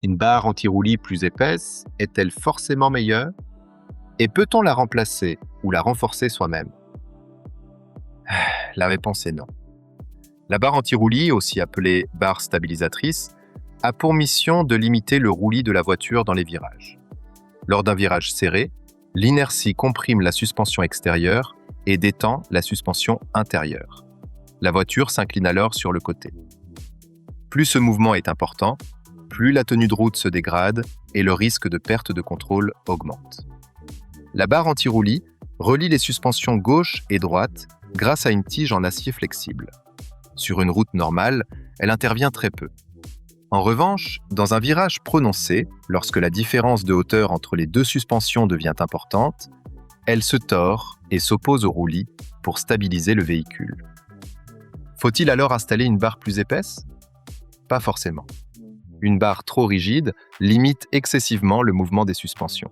Une barre anti-roulis plus épaisse est-elle forcément meilleure? Et peut-on la remplacer ou la renforcer soi-même? La réponse est non. La barre anti-roulis, aussi appelée barre stabilisatrice, a pour mission de limiter le roulis de la voiture dans les virages. Lors d'un virage serré, l'inertie comprime la suspension extérieure et détend la suspension intérieure. La voiture s'incline alors sur le côté. Plus ce mouvement est important, plus la tenue de route se dégrade et le risque de perte de contrôle augmente. La barre anti-roulis relie les suspensions gauche et droite grâce à une tige en acier flexible. Sur une route normale, elle intervient très peu. En revanche, dans un virage prononcé, lorsque la différence de hauteur entre les deux suspensions devient importante, elle se tord et s'oppose au roulis pour stabiliser le véhicule. Faut-il alors installer une barre plus épaisse? Pas forcément. Une barre trop rigide limite excessivement le mouvement des suspensions.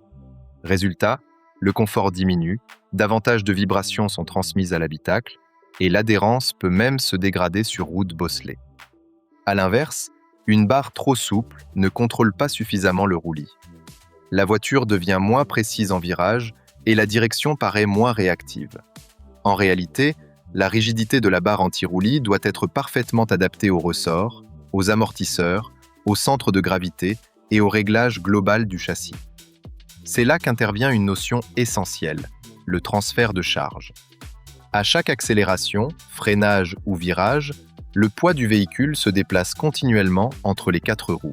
Résultat, le confort diminue, davantage de vibrations sont transmises à l'habitacle et l'adhérence peut même se dégrader sur route bosselée. À l'inverse, une barre trop souple ne contrôle pas suffisamment le roulis. La voiture devient moins précise en virage et la direction paraît moins réactive. En réalité, la rigidité de la barre anti-roulis doit être parfaitement adaptée aux ressorts, aux amortisseurs, au centre de gravité et au réglage global du châssis. C'est là qu'intervient une notion essentielle, le transfert de charge. À chaque accélération, freinage ou virage, le poids du véhicule se déplace continuellement entre les quatre roues.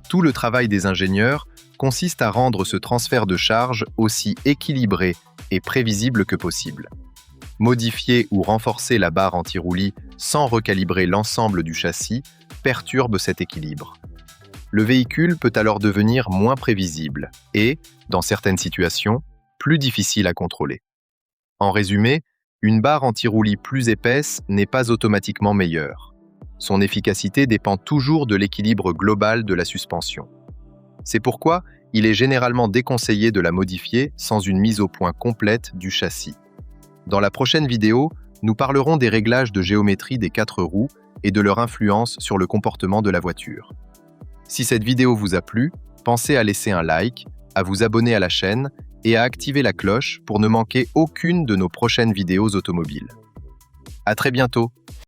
Tout le travail des ingénieurs consiste à rendre ce transfert de charge aussi équilibré et prévisible que possible. Modifier ou renforcer la barre anti-roulis sans recalibrer l'ensemble du châssis perturbe cet équilibre. Le véhicule peut alors devenir moins prévisible et, dans certaines situations, plus difficile à contrôler. En résumé, une barre anti-roulis plus épaisse n'est pas automatiquement meilleure. Son efficacité dépend toujours de l'équilibre global de la suspension. C'est pourquoi il est généralement déconseillé de la modifier sans une mise au point complète du châssis. Dans la prochaine vidéo, nous parlerons des réglages de géométrie des quatre roues et de leur influence sur le comportement de la voiture. Si cette vidéo vous a plu, pensez à laisser un like, à vous abonner à la chaîne et à activer la cloche pour ne manquer aucune de nos prochaines vidéos automobiles. À très bientôt!